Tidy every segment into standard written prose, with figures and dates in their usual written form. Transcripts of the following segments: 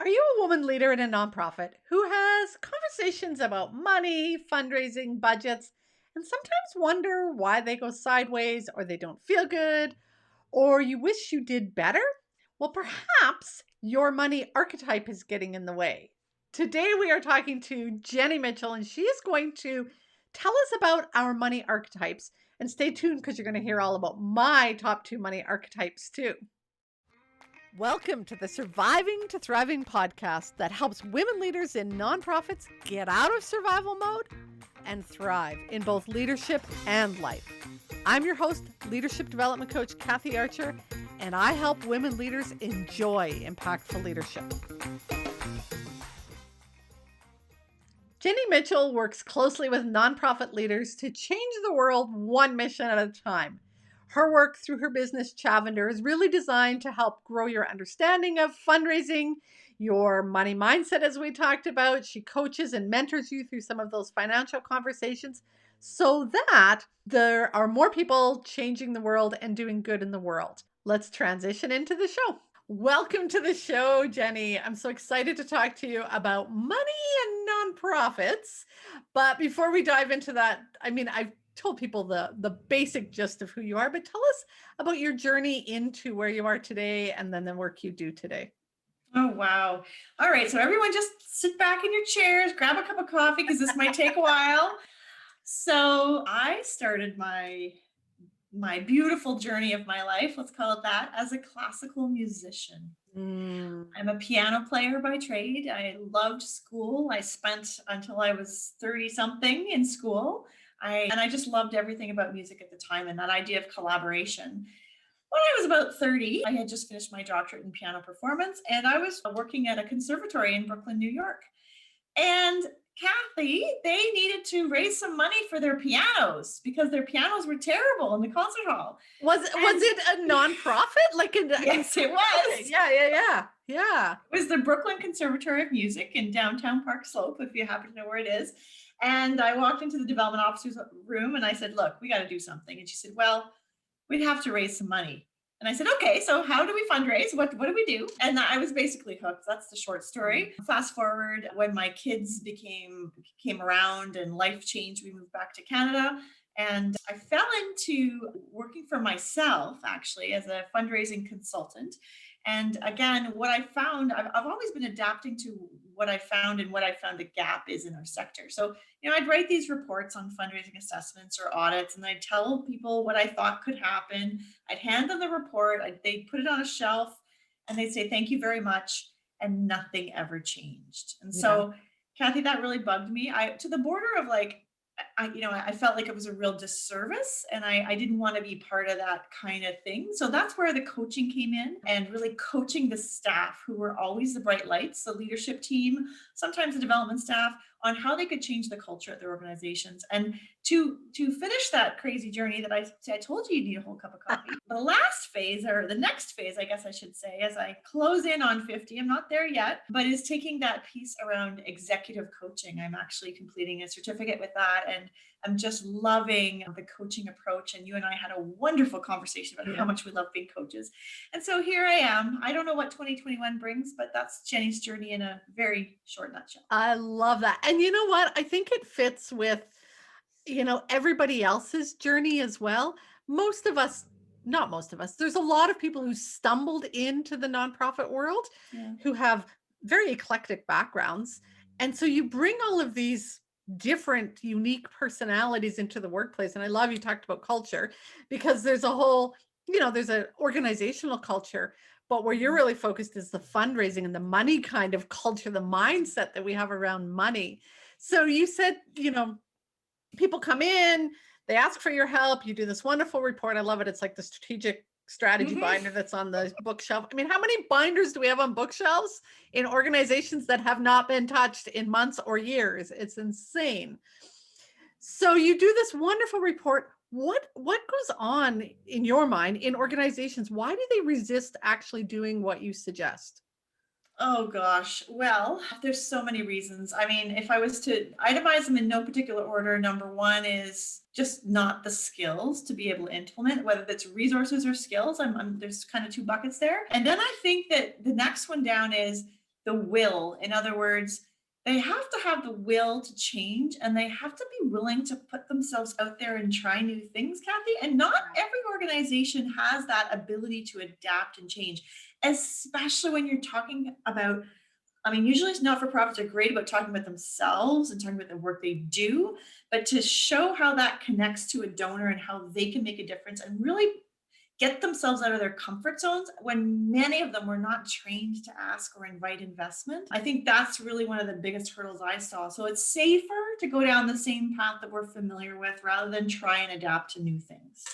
Are you a woman leader in a nonprofit who has conversations about money, fundraising, budgets, and sometimes wonder why they go sideways or they don't feel good, or you wish you did better? Well, perhaps your money archetype is getting in the way. Today, we are talking to Jenny Mitchell, and she is going to tell us about our money archetypes. And stay tuned because you're going to hear all about my top two money archetypes, too. Welcome to the Surviving to Thriving podcast that helps women leaders in nonprofits get out of survival mode and thrive in both leadership and life. I'm your host, leadership development coach Kathy Archer, and I help women leaders enjoy impactful leadership. Jenny Mitchell works closely with nonprofit leaders to change the world one mission at a time. Her work through her business, Chavender, is really designed to help grow your understanding of fundraising, your money mindset, as we talked about. She coaches and mentors you through some of those financial conversations so that there are more people changing the world and doing good in the world. Let's transition into the show. Welcome to the show, Jenny. I'm so excited to talk to you about money and nonprofits. But before we dive into that, I've told people the basic gist of who you are, but tell us about your journey into where you are today and then the work you do today. Oh, wow. All right. So everyone just sit back in your chairs, grab a cup of coffee because this might take a while. So I started my beautiful journey of my life, let's call it that, as a classical musician. I'm a piano player by trade. I loved school. I spent until I was 30 something in school. I just loved everything about music at the time and that idea of collaboration. When I was about 30, I had just finished my doctorate in piano performance and I was working at a conservatory in Brooklyn, New York. And Kathy, they needed to raise some money for their pianos because their pianos were terrible in the concert hall. Was it a nonprofit? Yes, it was. Yeah. It was the Brooklyn Conservatory of Music in downtown Park Slope, if you happen to know where it is. And I walked into the development officer's room and I said, look, we got to do something. And she said, well, we'd have to raise some money. And I said, okay, so how do we fundraise? What do we do? And I was basically hooked. That's the short story. Fast forward, when my kids came around and life changed, we moved back to Canada. And I fell into working for myself, actually, as a fundraising consultant. And again, what I found, I've always been adapting to what I found and what I found the gap is in our sector. So, I'd write these reports on fundraising assessments or audits, and I'd tell people what I thought could happen. I'd hand them the report, they'd put it on a shelf, and they'd say, thank you very much. And nothing ever changed. And so, Kathy, that really bugged me. To the border of like, I felt like it was a real disservice and I didn't want to be part of that kind of thing. So that's where the coaching came in and really coaching the staff who were always the bright lights, the leadership team, sometimes the development staff on how they could change the culture at their organizations. And to finish that crazy journey that I told you need a whole cup of coffee. The last phase, or the next phase, I guess I should say, as I close in on 50, I'm not there yet, but is taking that piece around executive coaching. I'm actually completing a certificate with that. And I'm just loving the coaching approach. And you and I had a wonderful conversation about how much we love being coaches. And so here I am. I don't know what 2021 brings, but that's Jenny's journey in a very short nutshell. I love that. And you know what? I think it fits with, everybody else's journey as well. Most of us, not most of us, there's a lot of people who stumbled into the nonprofit world who have very eclectic backgrounds. And so you bring all of these different, unique personalities into the workplace. And I love you talked about culture because there's a whole, there's an organizational culture, but where you're really focused is the fundraising and the money kind of culture, the mindset that we have around money. So you said, people come in, they ask for your help, you do this wonderful report. I love it. It's like the strategic strategy binder that's on the bookshelf. I mean, how many binders do we have on bookshelves in organizations that have not been touched in months or years? It's insane. So you do this wonderful report. What goes on in your mind in organizations? Why do they resist actually doing what you suggest? Oh gosh. Well, there's so many reasons. I mean, if I was to itemize them in no particular order, number one is just not the skills to be able to implement, whether that's resources or skills. There's kind of two buckets there. And then I think that the next one down is the will. In other words, they have to have the will to change, and they have to be willing to put themselves out there and try new things, Kathy. And not every organization has that ability to adapt and change, especially when you're talking about, I mean, usually not-for-profits are great about talking about themselves and talking about the work they do, but to show how that connects to a donor and how they can make a difference and really get themselves out of their comfort zones when many of them were not trained to ask or invite investment. I think that's really one of the biggest hurdles I saw. So it's safer to go down the same path that we're familiar with rather than try and adapt to new things.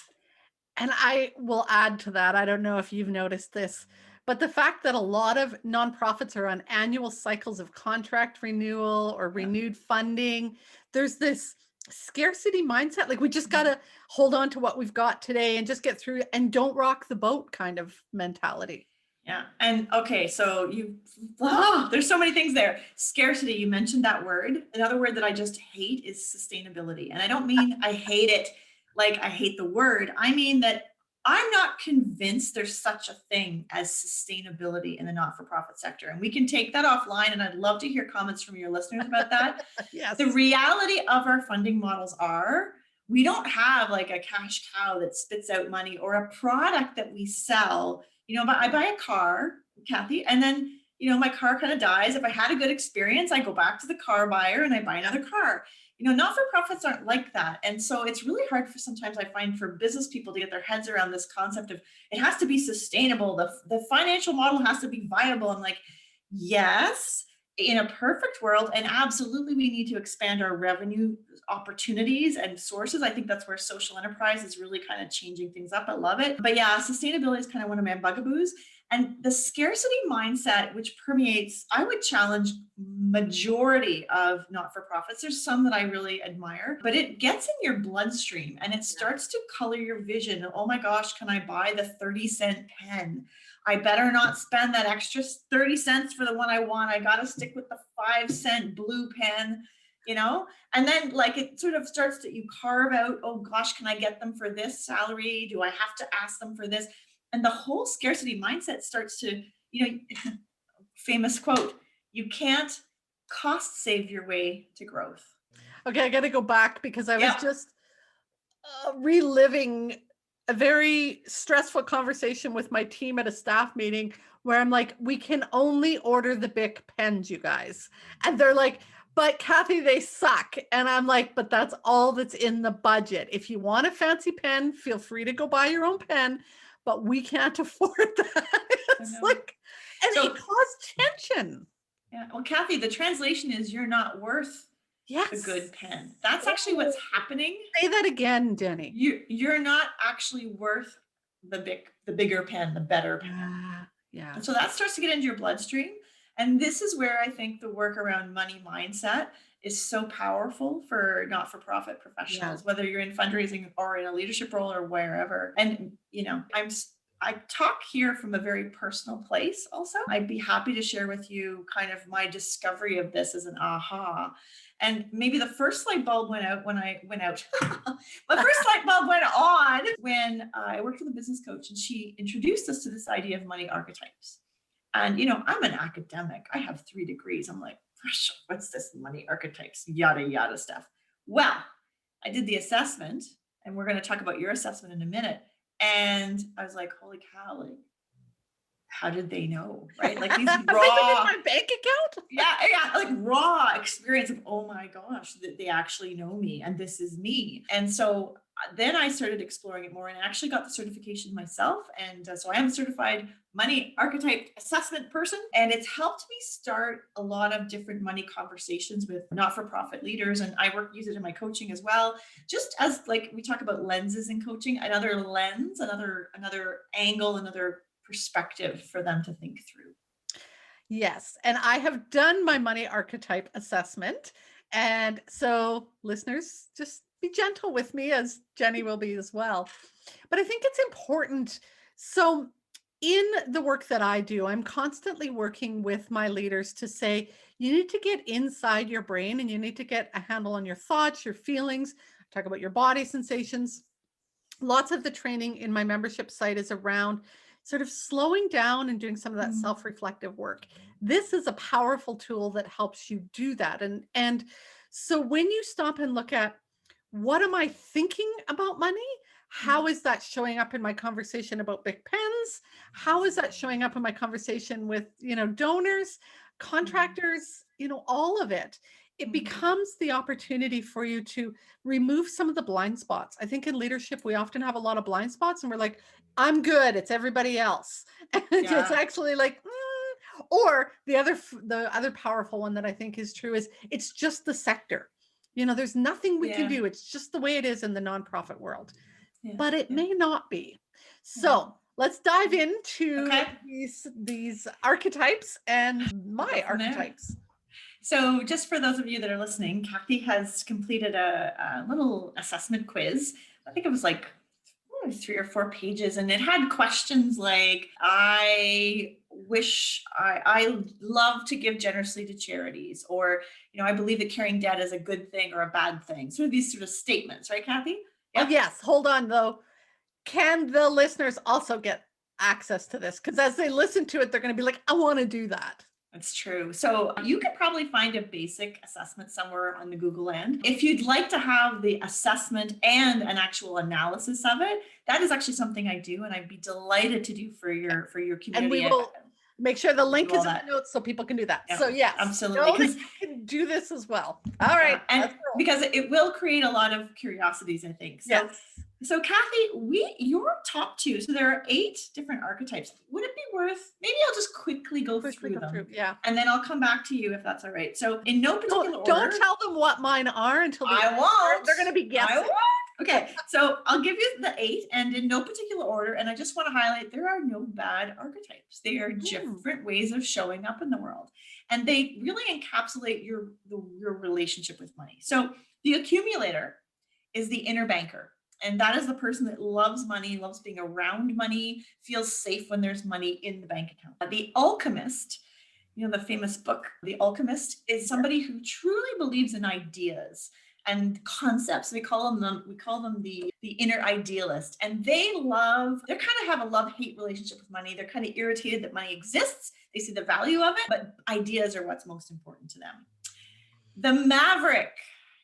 And I will add to that, I don't know if you've noticed this, but the fact that a lot of nonprofits are on annual cycles of contract renewal or Yeah. renewed funding, there's this scarcity mindset. Like we just got Mhm. to hold on to what we've got today and just get through and don't rock the boat kind of mentality. Yeah. And okay, so there's so many things there. Scarcity, you mentioned that word. Another word that I just hate is sustainability. And I don't mean I hate it like I hate the word. I mean that I'm not convinced there's such a thing as sustainability in the not-for-profit sector. And we can take that offline, and I'd love to hear comments from your listeners about that. The Yes. reality of our funding models are we don't have like a cash cow that spits out money or a product that we sell. But I buy a car, Kathy, and then, my car kind of dies. If I had a good experience, I go back to the car buyer and I buy another car. Not-for-profits aren't like that. And so it's really hard for sometimes I find for business people to get their heads around this concept of it has to be sustainable. The financial model has to be viable. I'm like, yes, in a perfect world, and absolutely we need to expand our revenue opportunities and sources. I think that's where social enterprise is really kind of changing things up. I love it. But yeah, sustainability is kind of one of my bugaboos. And the scarcity mindset, which permeates, I would challenge majority of not-for-profits. There's some that I really admire, but it gets in your bloodstream and it starts to color your vision. Oh my gosh, can I buy the 30-cent pen? I better not spend that extra 30 cents for the one I want. I got to stick with the 5-cent blue pen, And then like it sort of starts to, you carve out, oh gosh, can I get them for this salary? Do I have to ask them for this? And the whole scarcity mindset starts to, famous quote, you can't cost save your way to growth. Okay, I got to go back because I was Yeah. just reliving a very stressful conversation with my team at a staff meeting where I'm like, we can only order the Bic pens, you guys. And they're like, but Kathy, they suck. And I'm like, but that's all that's in the budget. If you want a fancy pen, feel free to go buy your own pen, but we can't afford that. It's like, and So it caused tension. yeah, well, Kathy, the translation is you're not worth the Yes. good pen. That's actually what's happening. Say that again, Jenny. You're not actually worth the bigger pen, the better pen. Yeah. And so that starts to get into your bloodstream. And this is where I think the work around money mindset is so powerful for not-for-profit professionals, whether you're in fundraising or in a leadership role or wherever. And, I talk here from a very personal place also. I'd be happy to share with you kind of my discovery of this as an aha. And maybe the first light bulb went out when I went out. My first light bulb went on when I worked with a business coach and she introduced us to this idea of money archetypes. And, I'm an academic. I have 3 degrees. I'm like, what's this money archetypes, yada, yada stuff. Well, I did the assessment and we're going to talk about your assessment in a minute. And I was like, holy cow, like, how did they know? Right? Like these They look raw, at my bank account. yeah, like raw experience of, oh my gosh, that they actually know me and this is me. And so then I started exploring it more and actually got the certification myself. And so I am a certified money archetype assessment person. And it's helped me start a lot of different money conversations with not-for-profit leaders. And I use it in my coaching as well. Just as like we talk about lenses in coaching, another lens, another angle, another perspective for them to think through. Yes. And I have done my money archetype assessment. And so, listeners, just be gentle with me as Jenny will be as well. But I think it's important. So, in the work that I do, I'm constantly working with my leaders to say, you need to get inside your brain and you need to get a handle on your thoughts, your feelings, talk about your body sensations. Lots of the training in my membership site is around sort of slowing down and doing some of that Mm. self-reflective work. This is a powerful tool that helps you do that. And so when you stop and look at, what am I thinking about money? Yeah. How is that showing up in my conversation about big pens? How is that showing up in my conversation with, donors, Mm. contractors, all of it? It Mhm. becomes the opportunity for you to remove some of the blind spots. I think in leadership, we often have a lot of blind spots and we're like, I'm good, it's everybody else. And it's Yeah. actually like, or the other powerful one that I think is true is, it's just the sector. There's nothing we can Yeah. do. It's just the way it is in the nonprofit world, Yeah. but it Yeah. may not be. Yeah. So let's dive into Okay. these archetypes and We'll go my from there. archetypes. So, just for those of you that are listening, Kathy has completed a little assessment quiz. I think it was like 3 or 4 pages, and it had questions like, I love to give generously to charities, or, I believe that carrying debt is a good thing or a bad thing. Sort of these sort of statements, right, Kathy? Oh, Yep. yes. Hold on, though. Can the listeners also get access to this? Because as they listen to it, they're going to be like, I want to do that. That's true. So you could probably find a basic assessment somewhere on the Google land. If you'd like to have the assessment and an actual analysis of it, that is actually something I do, and I'd be delighted to do for your And we community. will make sure the We do link all is in that. the notes so people can do that. Yeah, So yes, absolutely. know that Because you can do this as well. All right, and let's roll. because it will create a lot of curiosities, I think. So Yes. so Kathy, your top two. So there are 8 different archetypes. Would it be worth, maybe I'll just quickly go Quickly through go through. them, Yeah. and then I'll come back to you if that's all right. So in no particular Don't order. tell them what mine are until the I end. won't. They're going to be I guessing. won't. Okay, so I'll give you the 8, and in no particular order. And I just want to highlight, there are no bad archetypes. They are different ways of showing up in the world, and they really encapsulate your relationship with money. So the accumulator is the inner banker. And that is the person that loves money, loves being around money, feels safe when there's money in the bank account. The alchemist, the famous book, The Alchemist, is somebody who truly believes in ideas and concepts. We call them the inner idealist. And they kind of have a love-hate relationship with money. They're kind of irritated that money exists. They see the value of it, but ideas are what's most important to them. The maverick,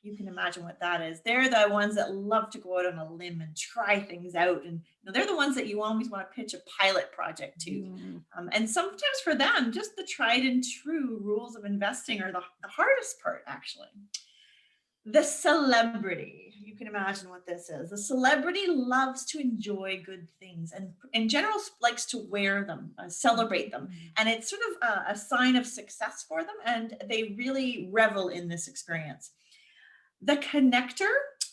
you can imagine what that is. They're the ones that love to go out on a limb and try things out. And they're the ones that you always want to pitch a pilot project to. And sometimes for them, just the tried and true rules of investing are the hardest part, actually. The celebrity, you can imagine what this is. The celebrity loves to enjoy good things, and in general likes to wear them, celebrate them. And it's sort of a sign of success for them, and they really revel in this experience. The connector,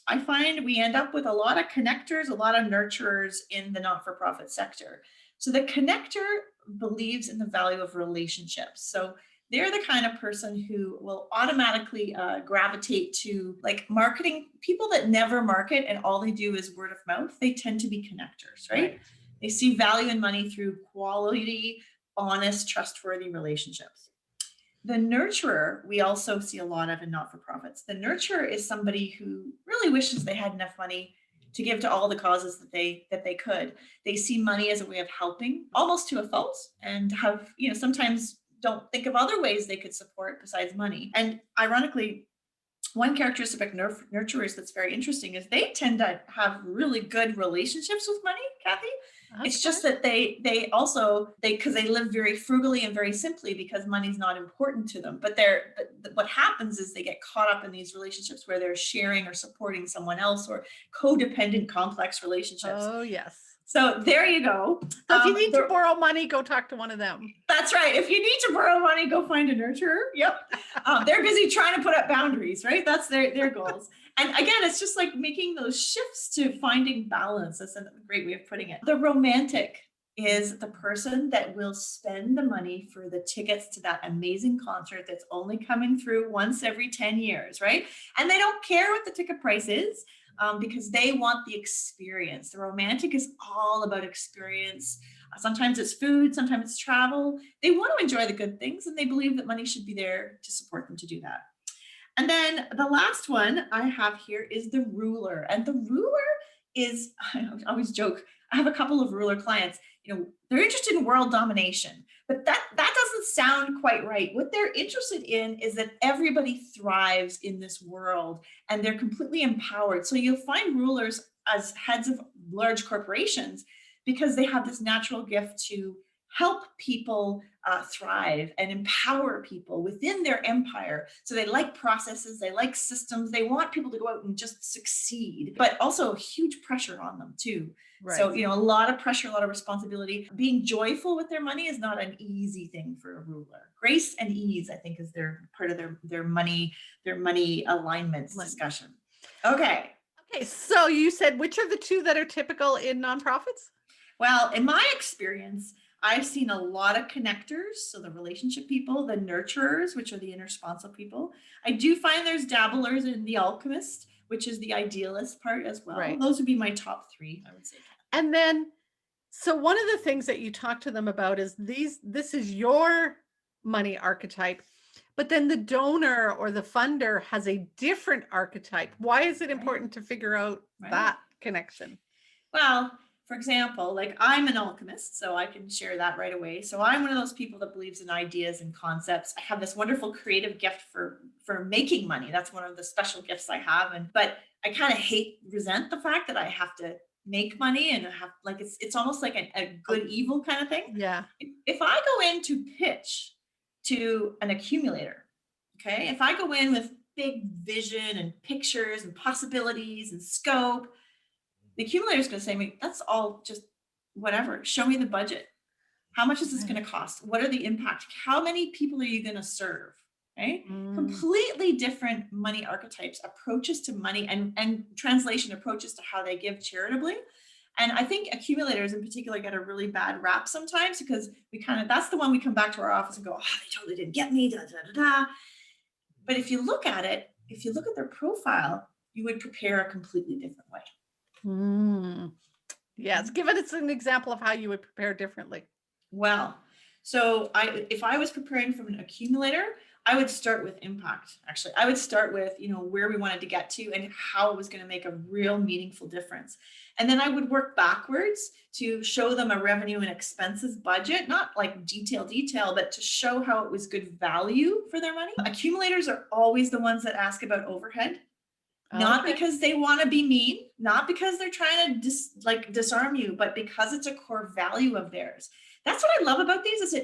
I find we end up with a lot of connectors, a lot of nurturers in the not-for-profit sector. So the connector believes in the value of relationships. So they're the kind of person who will automatically gravitate to, like, marketing. People that never market and all they do is word of mouth, they tend to be connectors, right? They see value in money through quality, honest, trustworthy relationships. The nurturer, we also see a lot of in not-for-profits. The nurturer is somebody who really wishes they had enough money to give to all the causes that they could. They see money as a way of helping, almost to a fault, and have, sometimes don't think of other ways they could support besides money. And ironically, one characteristic of nurturers that's very interesting is they tend to have really good relationships with money, Kathy. It's just that they also because they live very frugally and very simply, because money's not important to them. But what happens is they get caught up in these relationships where they're sharing or supporting someone else, or codependent complex relationships. Oh, yes. So there you go. So if you need to borrow money, go talk to one of them. That's right. If you need to borrow money, go find a nurturer. Yep. They're busy trying to put up boundaries, right? That's their goals. And again, it's just like making those shifts to finding balance. That's a great way of putting it. The romantic is the person that will spend the money for the tickets to that amazing concert that's only coming through once every 10 years, right? And they don't care what the ticket price is. Because they want the experience. The romantic is all about experience. Sometimes it's food, sometimes it's travel. They want to enjoy the good things, and they believe that money should be there to support them to do that. And then the last one I have here is the ruler. And the ruler is, I always joke, I have a couple of ruler clients. They're interested in world domination, but that doesn't sound quite right. What they're interested in is that everybody thrives in this world and they're completely empowered. So you'll find rulers as heads of large corporations because they have this natural gift to help people thrive and empower people within their empire. So they like processes, they like systems, they want people to go out and just succeed, but also huge pressure on them too. So, Right. a lot of pressure, a lot of responsibility. Being joyful with their money is not an easy thing for a ruler. Grace and ease, I think, is their part of their money alignments discussion. Okay. Okay, so you said which are the two that are typical in nonprofits? Well, in my experience, I've seen a lot of connectors, so the relationship people, the nurturers, which are the inner sponsor people. I do find there's dabblers in the alchemist, which is the idealist part as well. Right. Those would be my top three, I would say. And then, so one of the things that you talk to them about is this is your money archetype, but then the donor or the funder has a different archetype. Why is it important to figure out that connection? Well, for example, like I'm an alchemist, so I can share that right away. So I'm one of those people that believes in ideas and concepts. I have this wonderful creative gift for making money. That's one of the special gifts I have. But I kind of resent the fact that I have to make money and have like it's almost like a good evil kind of thing. Yeah. If I go in to pitch to an accumulator, okay, if I go in with big vision and pictures and possibilities and scope, the accumulator is going to say, that's all just whatever. Show me the budget. How much is this going to cost? What are the impact? How many people are you going to serve? Right? Completely different money archetypes, approaches to money and translation approaches to how they give charitably. And I think accumulators in particular get a really bad rap sometimes because that's the one we come back to our office and go, oh, they totally didn't get me, da, da, da, da. But if you look at it, if you look at their profile, you would prepare a completely different way. Yes, give us an example of how you would prepare differently. Well, so if I was preparing from an accumulator, I would start with impact. Actually, I would start with, where we wanted to get to and how it was going to make a real meaningful difference. And then I would work backwards to show them a revenue and expenses budget, not like detail, but to show how it was good value for their money. Accumulators are always the ones that ask about overhead. Not because they want to be mean, not because they're trying to disarm you, but because it's a core value of theirs. That's what I love about these is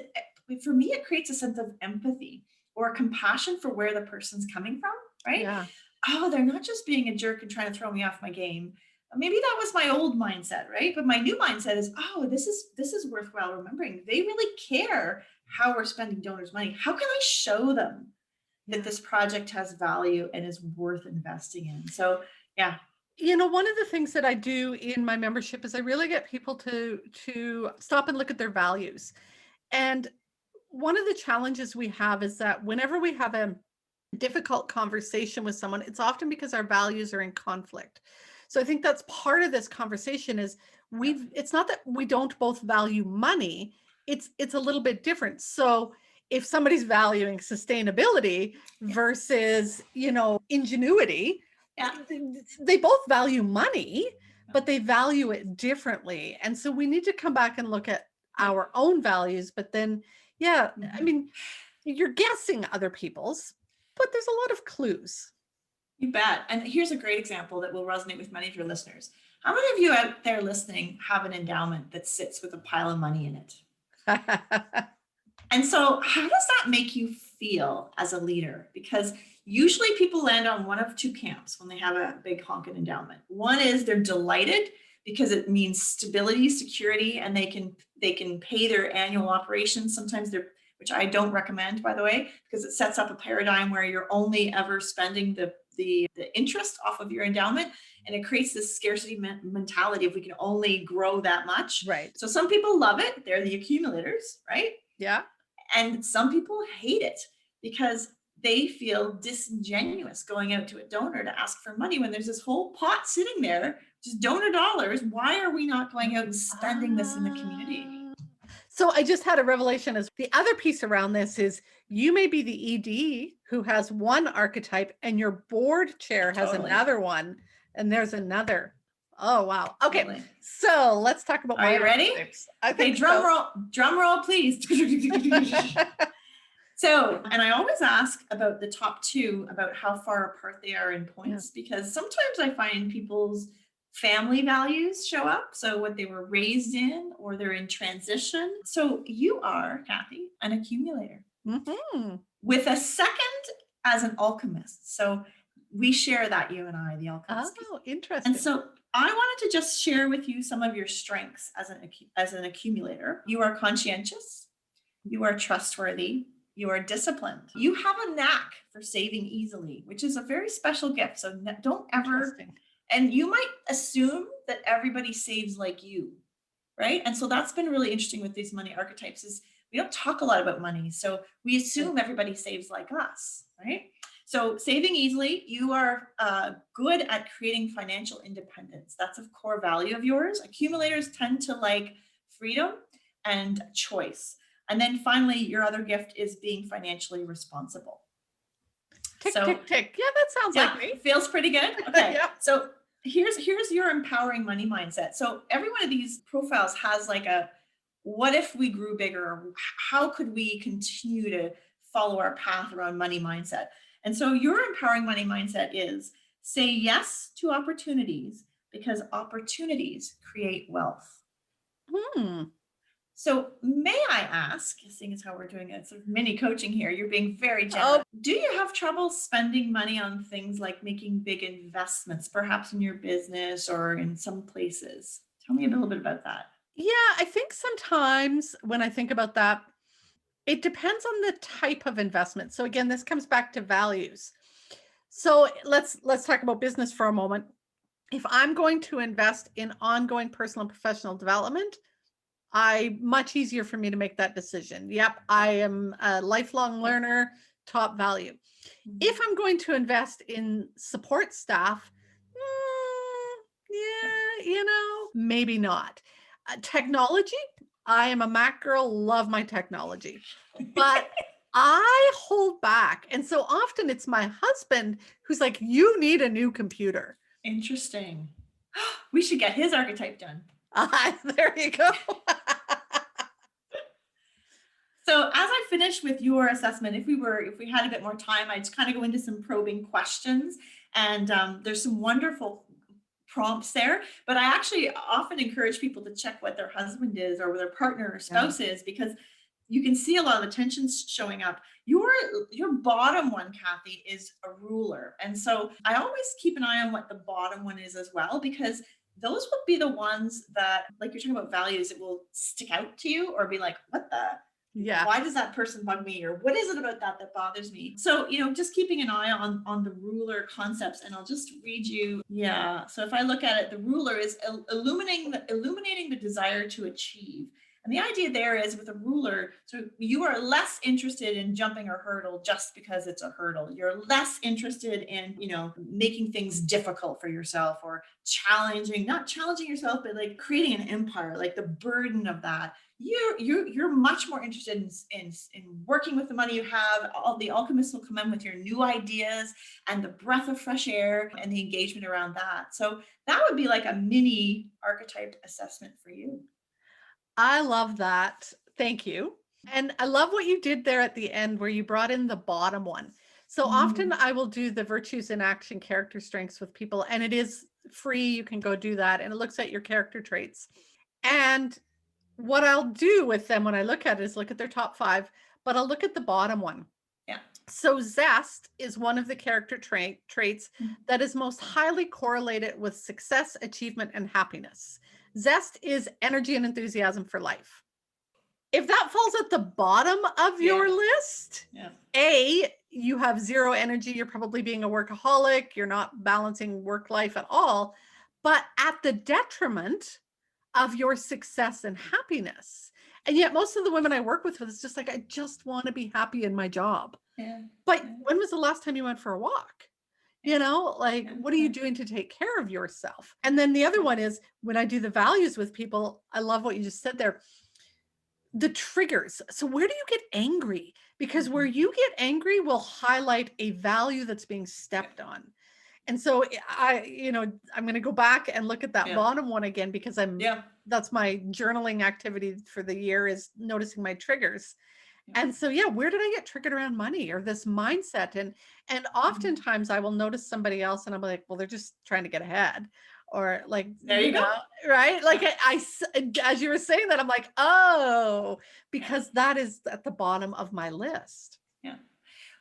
for me, it creates a sense of empathy or compassion for where the person's coming from, right? Yeah. Oh, they're not just being a jerk and trying to throw me off my game. Maybe that was my old mindset, right? But my new mindset is, oh, this is worthwhile remembering. They really care how we're spending donors' money. How can I show them that this project has value and is worth investing in? So, yeah. One of the things that I do in my membership is I really get people to stop and look at their values. And one of the challenges we have is that whenever we have a difficult conversation with someone, it's often because our values are in conflict. So I think that's part of this conversation is it's not that we don't both value money, it's a little bit different. So if somebody's valuing sustainability versus, ingenuity, they both value money, but they value it differently. And so we need to come back and look at our own values, but then, I mean, you're guessing other people's, but there's a lot of clues. You bet. And here's a great example that will resonate with many of your listeners. How many of you out there listening have an endowment that sits with a pile of money in it? And so how does that make you feel as a leader? Because usually people land on one of two camps when they have a big honking endowment. One is they're delighted because it means stability, security, and they can pay their annual operations. Sometimes which I don't recommend, by the way, because it sets up a paradigm where you're only ever spending the interest off of your endowment. And it creates this scarcity mentality if we can only grow that much. Right. So some people love it. They're the accumulators, right? Yeah. And some people hate it because they feel disingenuous going out to a donor to ask for money when there's this whole pot sitting there, just donor dollars. Why are we not going out and spending this in the community? So I just had a revelation as the other piece around this is you may be the ED who has one archetype and your board chair has another one, and there's another Oh, wow. Okay. Totally. So let's talk about Are my you ready? archetypes. I Okay, think so. drum roll, please. So, and I always ask about the top two about how far apart they are in Yeah. points, because sometimes I find people's family values show up. So, what they were raised in, or they're in transition. So, you are, Kathy, an accumulator Mhm. with a second as an alchemist. So, we share that, you and I, the alchemist. Oh, And interesting. so I wanted to just share with you some of your strengths as an accumulator. You are conscientious, you are trustworthy, you are disciplined. You have a knack for saving easily, which is a very special gift. So don't ever, Interesting. and you might assume that everybody saves like you, right? And so that's been really interesting with these money archetypes is we don't talk a lot about money. So we assume everybody saves like us, right? So saving easily, you are good at creating financial independence. That's a core value of yours. Accumulators tend to like freedom and choice. And then finally, your other gift is being financially responsible. Tick, So tick, tick. Yeah, that sounds yeah, like me. feels pretty good. Okay. Yeah. So here's your empowering money mindset. So every one of these profiles has like a what if we grew bigger? How could we continue to follow our path around money mindset? And so your empowering money mindset is say yes to opportunities because opportunities create wealth. Hmm. So may I ask, seeing as how we're doing a sort of mini coaching here, you're being very Oh, generous. Do you have trouble spending money on things like making big investments, perhaps in your business or in some places? Tell me a little bit about that. yeah, I think sometimes when I think about that, it depends on the type of investment. So again, this comes back to values. So let's talk about business for a moment. If I'm going to invest in ongoing personal and professional development, much easier for me to make that decision. Yep, I am a lifelong learner, top value. If I'm going to invest in support staff, yeah, maybe not. Technology, I am a Mac girl, love my technology, but I hold back. And so often it's my husband who's like, you need a new computer. Interesting. We should get his archetype done. There you go. So as I finish with your assessment, if we had a bit more time, I'd kind of go into some probing questions. And there's some wonderful prompts there. But I actually often encourage people to check what their husband is or their partner or spouse is, because you can see a lot of the tensions showing up. Your bottom one, Kathy, is a ruler. And so I always keep an eye on what the bottom one is as well, because those will be the ones that, like you're talking about values, it will stick out to you or be like, what the? Yeah. Why does that person bug me? Or what is it about that that bothers me? So, just keeping an eye on the ruler concepts, and I'll just read you. Yeah. So if I look at it, the ruler is illuminating the desire to achieve. And the idea there is with a ruler, so you are less interested in jumping a hurdle just because it's a hurdle. You're less interested in, making things difficult for yourself or not challenging yourself, but like creating an empire, like the burden of that. You're much more interested in working with the money you have. All the alchemists will come in with your new ideas and the breath of fresh air and the engagement around that. So that would be like a mini archetype assessment for you. I love that. Thank you. And I love what you did there at the end where you brought in the bottom one. So often I will do the virtues in action character strengths with people, and it is free. You can go do that, and it looks at your character traits. And what I'll do with them when I look at it is look at their top 5, but I'll look at the bottom one. Yeah. So zest is one of the character traits that is most highly correlated with success, achievement, and happiness. Zest is energy and enthusiasm for life. If that falls at the bottom of your list, you have zero energy. You're probably being a workaholic. You're not balancing work life at all, but at the detriment of your success and happiness. And yet most of the women I work with is just like, I just want to be happy in my job. But when was the last time you went for a walk? What are you doing to take care of yourself? And then the other one is when I do the values with people, I love what you just said there. The triggers. So where do you get angry? Because where you get angry will highlight a value that's being stepped on. And so I'm going to go back and look at that Yeah. bottom one again, because Yeah. that's my journaling activity for the year, is noticing my triggers. Yeah. And so, yeah, where did I get triggered around money or this mindset? And oftentimes I will notice somebody else and I'm like, well, they're just trying to get ahead, or like, There you go. right? Like Yeah. as you were saying that, I'm like, oh, Yeah. because that is at the bottom of my list. Yeah.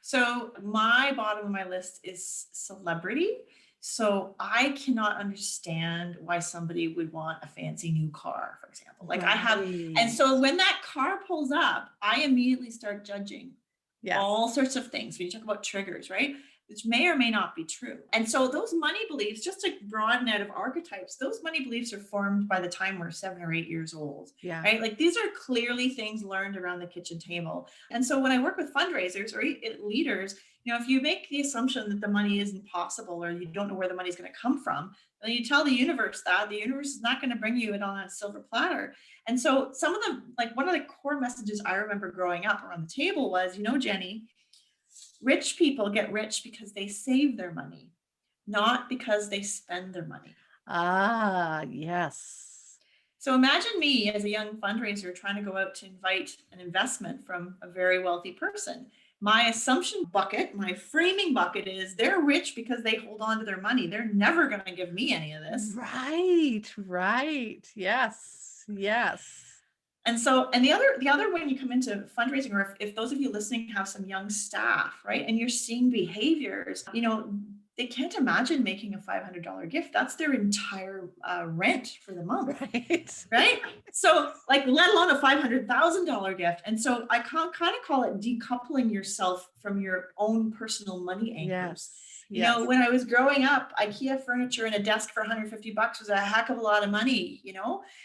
So my bottom of my list is celebrity. So I cannot understand why somebody would want a fancy new car, for example. Like I have, and Right. so when that car pulls up, I immediately start judging Yes. all sorts of things when you talk about triggers, right? Which may or may not be true. And so those money beliefs, just to broaden out of archetypes, those money beliefs are formed by the time we're 7 or 8 years old, Yeah. right? Like these are clearly things learned around the kitchen table. And so when I work with fundraisers or leaders, if you make the assumption that the money isn't possible, or you don't know where the money is going to come from, then you tell the universe that the universe is not going to bring you it on a silver platter. And so some of the, like one of the core messages I remember growing up around the table was, Jenny, rich people get rich because they save their money, not because they spend their money. Ah, yes. So imagine me as a young fundraiser trying to go out to invite an investment from a very wealthy person. My assumption bucket, my framing bucket is they're rich because they hold on to their money. They're never going to give me any of this. Right. Yes. And so, and the other when you come into fundraising, or if those of you listening have some young staff, right, and you're seeing behaviors, they can't imagine making a $500 gift. That's their entire rent for the month. Right. So like, let alone a $500,000 gift. And so I kind of call it decoupling yourself from your own personal money anchors. Yes. When I was growing up, IKEA furniture and a desk for $150 was a heck of a lot of money,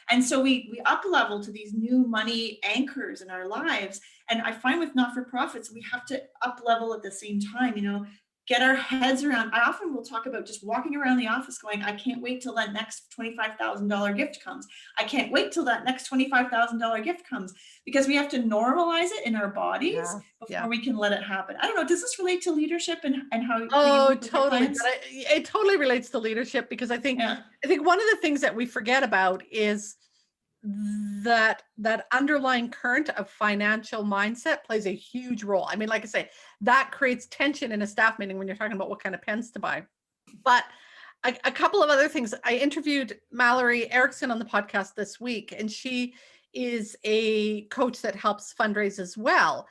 And so we up level to these new money anchors in our lives. And I find with not-for-profits, we have to up level at the same time, get our heads around. I often will talk about just walking around the office going, I can't wait till that next $25,000 gift comes. I can't wait till that next $25,000 gift comes, because we have to normalize it in our bodies before we can let it happen. I don't know. Does this relate to leadership and how? Oh, totally. But it totally relates to leadership, because I think one of the things that we forget about is that underlying current of financial mindset plays a huge role. I mean, like I say, that creates tension in a staff meeting when you're talking about what kind of pens to buy. But a couple of other things. I interviewed Mallory Erickson on the podcast this week, and she is a coach that helps fundraise as well.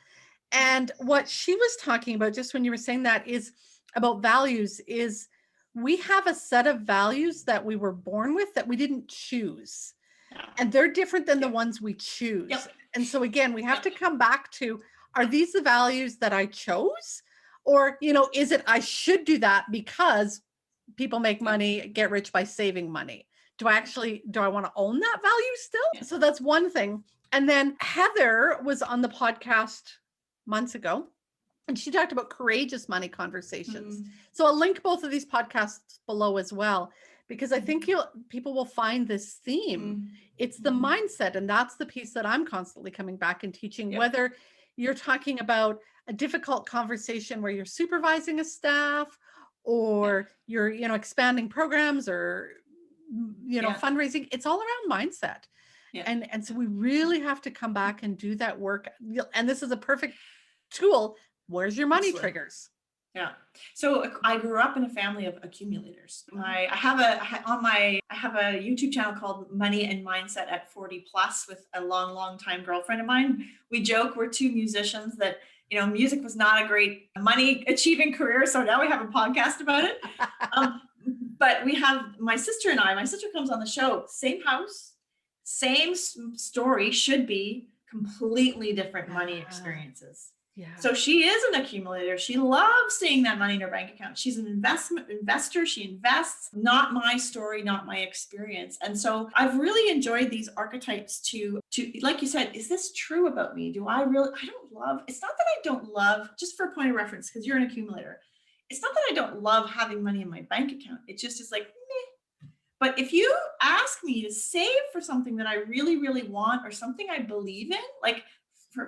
And what she was talking about, just when you were saying that, is about values. Is we have a set of values that we were born with that we didn't choose. And they're different than the ones we choose. And so again, we have to come back to, are these the values that I chose? Or, is it I should do that because people make money, get rich by saving money? Do I want to own that value still? So that's one thing. And then Heather was on the podcast months ago, and she talked about courageous money conversations. So I'll link both of these podcasts below as well, because I think people will find this theme. It's the mindset. And that's the piece that I'm constantly coming back and teaching, whether you're talking about a difficult conversation where you're supervising a staff, or you're, expanding programs, or, fundraising. It's all around mindset. And so we really have to come back and do that work. And this is a perfect tool. Where's your money triggers? Yeah. So I grew up in a family of accumulators. I have a YouTube channel called Money and Mindset at 40 Plus with a long time girlfriend of mine. We joke we're two musicians that, music was not a great money achieving career. So now we have a podcast about it. But we have my sister comes on the show, same house, same story, should be completely different money experiences. So she is an accumulator. She loves seeing that money in her bank account. She's an investor. She invests. Not my story, not my experience. And so I've really enjoyed these archetypes to like you said, is this true about me? It's not that I don't love, just for a point of reference, because you're an accumulator. It's not that I don't love having money in my bank account. It just is like, meh. But if you ask me to save for something that I really, really want, or something I believe in, like,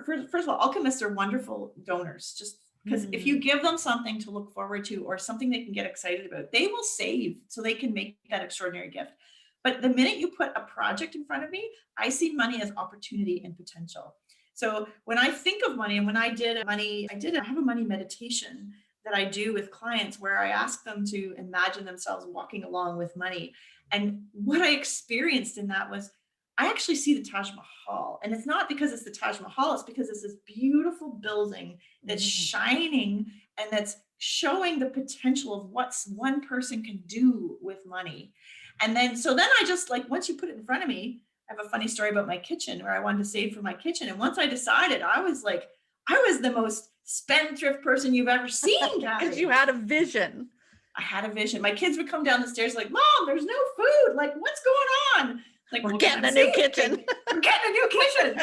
first of all, alchemists are wonderful donors, just Because if you give them something to look forward to or something they can get excited about, they will save so they can make that extraordinary gift. But the minute you put a project in front of me, I see money as opportunity and potential. So when I think of money, and when I have a money meditation that I do with clients where I ask them to imagine themselves walking along with money. And what I experienced in that was I actually see the Taj Mahal. And it's not because it's the Taj Mahal, it's because it's this beautiful building that's shining and that's showing the potential of what one person can do with money. And then, so then I just like, once you put it in front of me, I have a funny story about my kitchen where I wanted to save for my kitchen. And once I decided, I was the most spendthrift person you've ever seen, Kathy. Because you had a vision. I had a vision. My kids would come down the stairs like, Mom, there's no food. Like, what's going on? Like, we're getting a new kitchen. We're getting a new kitchen.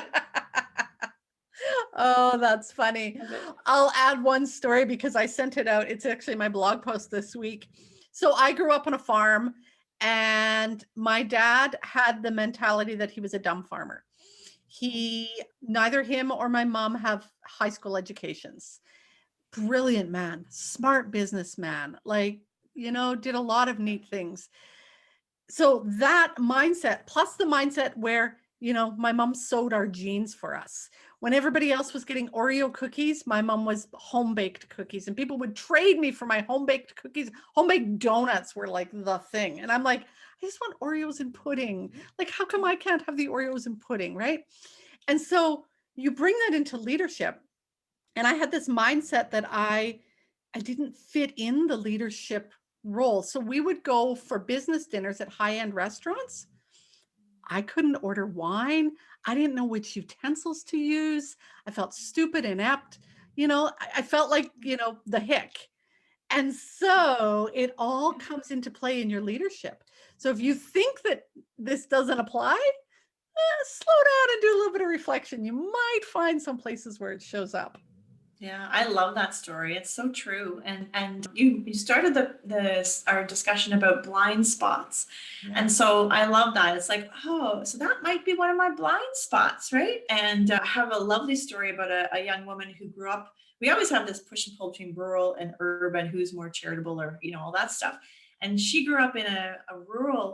Oh, that's funny. I'll add one story because I sent it out. It's actually my blog post this week. So I grew up on a farm, and my dad had the mentality that he was a dumb farmer. Neither him or my mom have high school educations. Brilliant man, smart businessman, did a lot of neat things. So that mindset, plus the mindset where, my mom sewed our jeans for us. When everybody else was getting Oreo cookies, my mom was home-baked cookies, and people would trade me for my home-baked cookies. Home-baked donuts were like the thing. And I'm like, I just want Oreos and pudding. Like, how come I can't have the Oreos and pudding, right? And so you bring that into leadership. And I had this mindset that I didn't fit in the leadership role. So we would go for business dinners at high-end restaurants. I couldn't order wine. I didn't know which utensils to use. I felt stupid, inept. I felt like, the hick. And so it all comes into play in your leadership. So if you think that this doesn't apply, slow down and do a little bit of reflection. You might find some places where it shows up. Yeah, I love that story. It's so true. And you started our discussion about blind spots. Yeah. And so I love that. It's like, oh, so that might be one of my blind spots, right? And I have a lovely story about a young woman who grew up. We always have this push and pull between rural and urban, who's more charitable, or, all that stuff. And she grew up in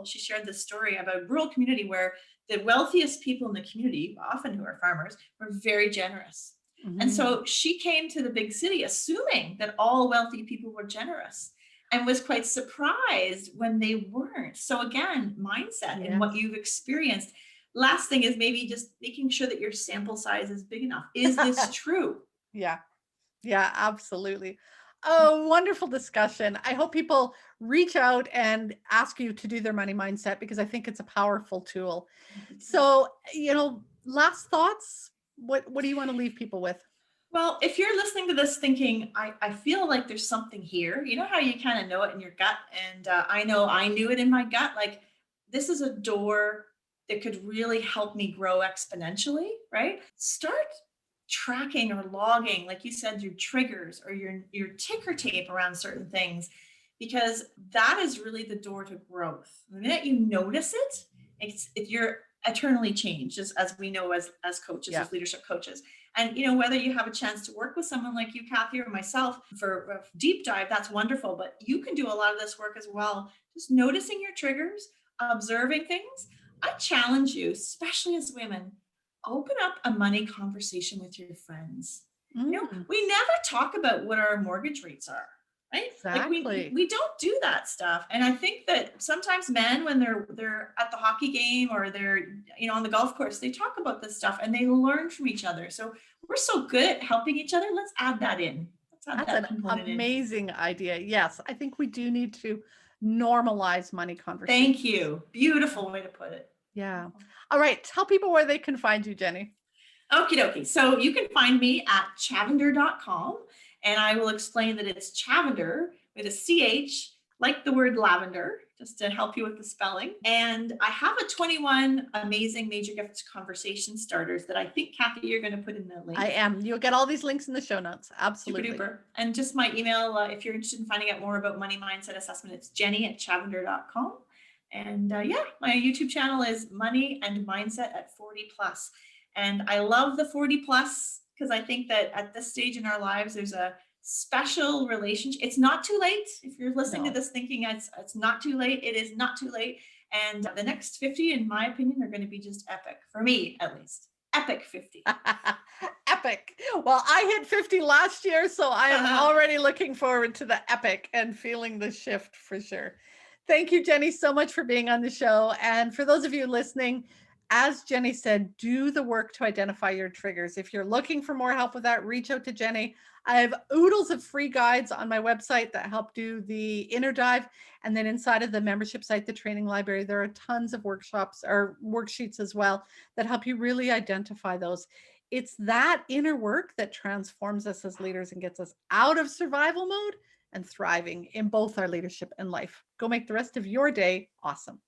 she shared this story about a rural community where the wealthiest people in the community, often who are farmers, were very generous. Mm-hmm. And so she came to the big city assuming that all wealthy people were generous, and was quite surprised when they weren't. So again, mindset and what you've experienced. Last thing is maybe just making sure that your sample size is big enough. Is this true? Yeah, absolutely. Oh, wonderful discussion. I hope people reach out and ask you to do their money mindset, because I think it's a powerful tool. So, last thoughts? What do you want to leave people with? Well, if you're listening to this thinking, I feel like there's something here, you know how you kind of know it in your gut? And I know I knew it in my gut, like this is a door that could really help me grow exponentially, right? Start tracking or logging, like you said, your triggers or your ticker tape around certain things, because that is really the door to growth. The minute you notice it, you're eternally changed, as we know as coaches, as leadership coaches. And whether you have a chance to work with someone like you, Kathy, or myself for a deep dive, that's wonderful. But you can do a lot of this work as well, just noticing your triggers, observing things. I challenge you, especially as women, open up a money conversation with your friends. We never talk about what our mortgage rates are, right? Exactly. Like we don't do that stuff. And I think that sometimes men, when they're at the hockey game or they're on the golf course, they talk about this stuff and they learn from each other. So we're so good at helping each other. Let's add that in. That's an amazing idea. Yes, I think we do need to normalize money conversations. Thank you. Beautiful way to put it. Yeah. All right. Tell people where they can find you, Jenny. Okie dokie. So you can find me at chavender.com, and I will explain that it's Chavender with a CH, like the word lavender, just to help you with the spelling. And I have a 21 amazing major gifts conversation starters that I think, Kathy, you're going to put in the link. I am. You'll get all these links in the show notes. Absolutely. Super duper. And just my email, if you're interested in finding out more about money mindset assessment, it's jenny@chavender.com. And my YouTube channel is Money and Mindset at 40 plus. And I love the 40 plus because I think that at this stage in our lives, there's a special relationship. It's not too late. If you're listening to No. this thinking it's not too late, it is not too late. And the next 50, in my opinion, are going to be just epic for me, at least. Epic 50. Epic. Well, I hit 50 last year, so I am Uh-huh. already looking forward to the epic and feeling the shift for sure. Thank you, Jenny, so much for being on the show. And for those of you listening, as Jenny said, do the work to identify your triggers. If you're looking for more help with that, reach out to Jenny. I have oodles of free guides on my website that help do the inner dive. And then inside of the membership site, the training library, there are tons of workshops or worksheets as well that help you really identify those. It's that inner work that transforms us as leaders and gets us out of survival mode and thriving in both our leadership and life. Go make the rest of your day awesome.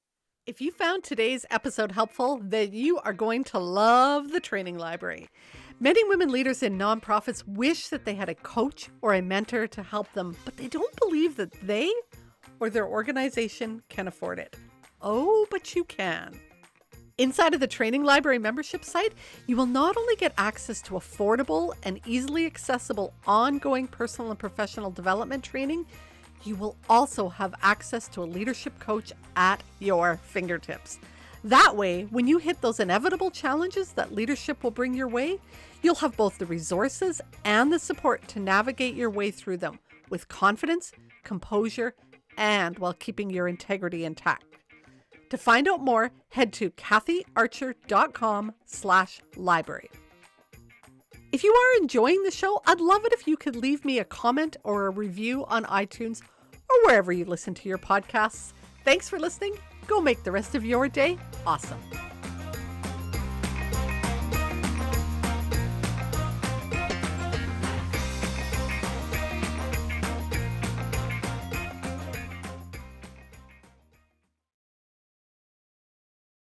If you found today's episode helpful, then you are going to love the training library. Many women leaders in nonprofits wish that they had a coach or a mentor to help them, but they don't believe that they or their organization can afford it. Oh, but you can. Inside of the Training Library membership site, you will not only get access to affordable and easily accessible ongoing personal and professional development training, you will also have access to a leadership coach at your fingertips. That way, when you hit those inevitable challenges that leadership will bring your way, you'll have both the resources and the support to navigate your way through them with confidence, composure, and while keeping your integrity intact. To find out more, head to kathyarcher.com/library. If you are enjoying the show, I'd love it if you could leave me a comment or a review on iTunes or wherever you listen to your podcasts. Thanks for listening. Go make the rest of your day awesome.